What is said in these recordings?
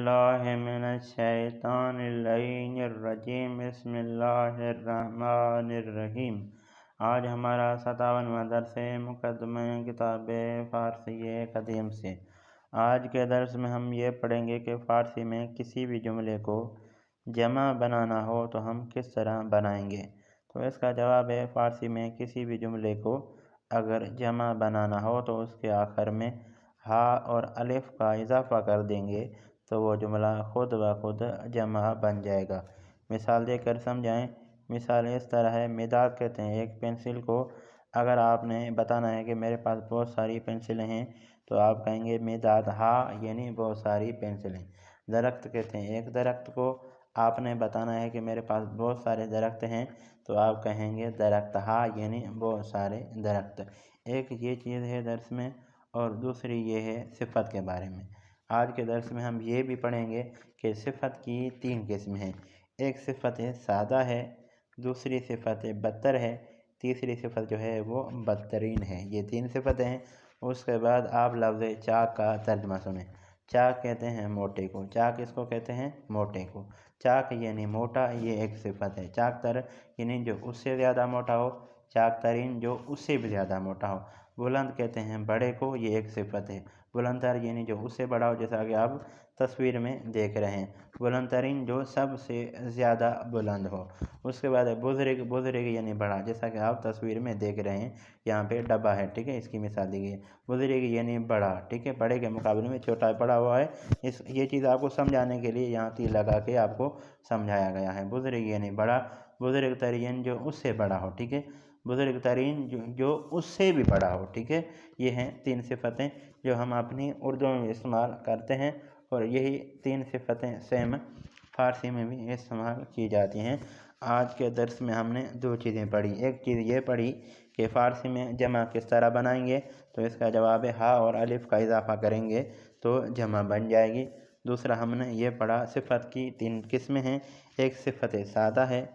बिल्लाहि मिनश्शैतानिर्रजीम बिस्मिल्लाहिर्रहमानिर्रहीम। आज हमारा 57वां दर्स है मुक़द्दमे किताब फ़ारसी क़दीम से। आज के दर्स में हम ये पढ़ेंगे कि फ़ारसी में किसी भी जुमले को जमा बनाना हो तो हम किस तरह बनाएंगे। तो इसका जवाब है, फ़ारसी में किसी भी जुमले को अगर जमा बनाना हो तो उसके आखिर में हा और अलिफ का इजाफ़ा कर देंगे तो वो जुमला खुद ब खुद जमा बन जाएगा। मिसाल देकर समझाएं। मिसाल इस तरह है, मिदाद कहते हैं एक पेंसिल को। अगर आपने बताना है कि मेरे पास बहुत सारी पेंसिलें हैं तो आप कहेंगे मिदाद हा, यानी बहुत सारी पेंसिलें। दरख्त कहते हैं एक दरख्त को। आपने बताना है कि मेरे पास बहुत सारे दरख्त हैं तो आप कहेंगे दरख्त हा, यानी बहुत सारे दरख्त। एक ये चीज़ है दर्स में, और दूसरी ये है सिफ़त के बारे में। आज के दर्स में हम ये भी पढ़ेंगे कि सिफ़त की 3 किस्में हैं। एक सिफ़त सादा है, दूसरी सिफ़त बदतर है, तीसरी सिफ़त जो है वो बदतरीन है। ये 3 सिफ़तें हैं। उसके बाद आप लफ्ज़ चाक का तर्जमा सुनें। चाक कहते हैं मोटे को। चाक इसको कहते हैं मोटे को। चाक यानी मोटा, ये एक सिफ़त है। चाक तर यानी जो उससे ज़्यादा मोटा हो, चाक तरीन जो उससे भी ज़्यादा मोटा हो। बुलंद कहते हैं बड़े को, ये एक सिफ़त है। बुलंद तर यानी जो उससे बड़ा हो, जैसा कि आप तस्वीर में देख रहे हैं। बुलंद तरीन जो सबसे ज़्यादा बुलंद हो। उसके बाद बुज़ुर्ग, बुज़ुर्ग यानी बड़ा, जैसा कि आप तस्वीर में देख रहे हैं। यहाँ पे डब्बा है, ठीक है, इसकी मिसाल दी गई है। बुज़ुर्ग यानी बड़ा, ठीक है, बड़े के मुकाबले में छोटा पड़ा हुआ है। ये चीज़ आपको समझाने के लिए यहाँ तीर लगा के आपको समझाया गया है। बुज़ुर्ग यानी बड़ा, बुज़ुर्ग तरीन जो उससे बड़ा हो, ठीक है, बुज़ुर्ग तरीन जो उससे भी बड़ा हो, ठीक है। ये हैं 3 सिफ़तें जो हम अपनी उर्दू में भी इस्तेमाल करते हैं, और यही 3 सिफ़तें सेम फ़ारसी में भी इस्तेमाल की जाती हैं। आज के दर्स में हमने 2 चीज़ें पढ़ी। एक चीज़ ये पढ़ी कि फ़ारसी में जमा किस तरह बनाएंगे, तो इसका जवाब है हा और अलिफ का इजाफ़ा करेंगे तो जमा बन जाएगी। दूसरा हमने ये पढ़ा सिफ़त की 3 किस्में हैं। एक सिफ़त सादा है,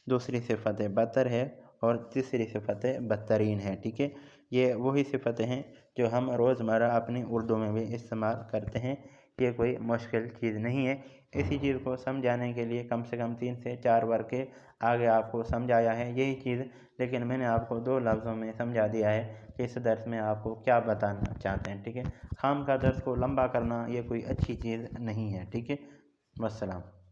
दूसरी सिफ़त बदतर है, और तीसरी सिफ़त बदतरीन है, ठीक है। ये वही सिफ़तें हैं जो हम रोज़मर्रा अपनी उर्दू में भी इस्तेमाल करते हैं। ये कोई मुश्किल चीज़ नहीं है। इसी चीज़ को समझाने के लिए कम से कम 3 से 4 वर्ग के आगे आपको समझाया है यही चीज़, लेकिन मैंने आपको 2 लफ्ज़ों में समझा दिया है कि इस दर्स में आपको क्या बताना चाहते हैं, ठीक है। खाम का दर्स को लंबा करना ये कोई अच्छी चीज़ नहीं है, ठीक है। वस्सलाम।